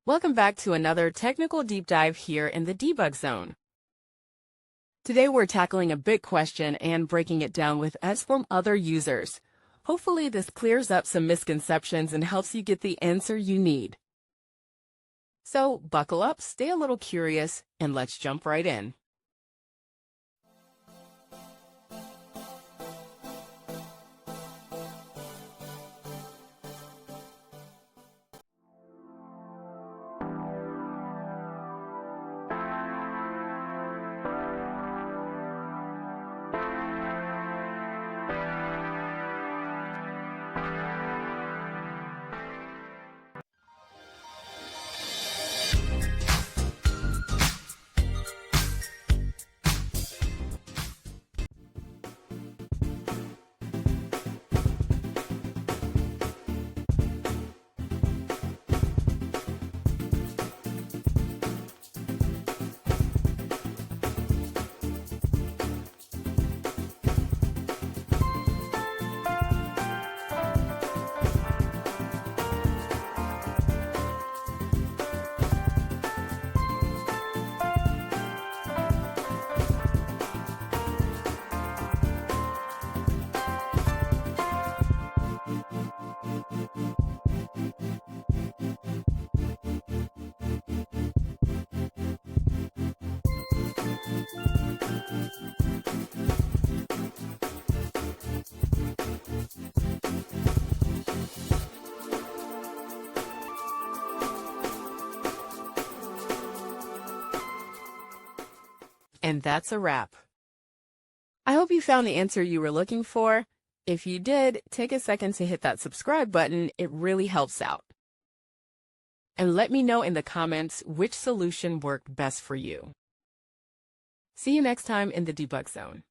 Welcome back to another technical deep dive here in the debug zone. Today we're tackling a big question and breaking it down with us from other users. Hopefully this clears up some misconceptions and helps you get the answer you need. So buckle up, stay a little curious, and let's jump right in. And that's a wrap. I hope you found the answer you were looking for. If you did, take a second to hit that subscribe button. It really helps out. And let me know in the comments which solution worked best for you. See you next time in the debug zone.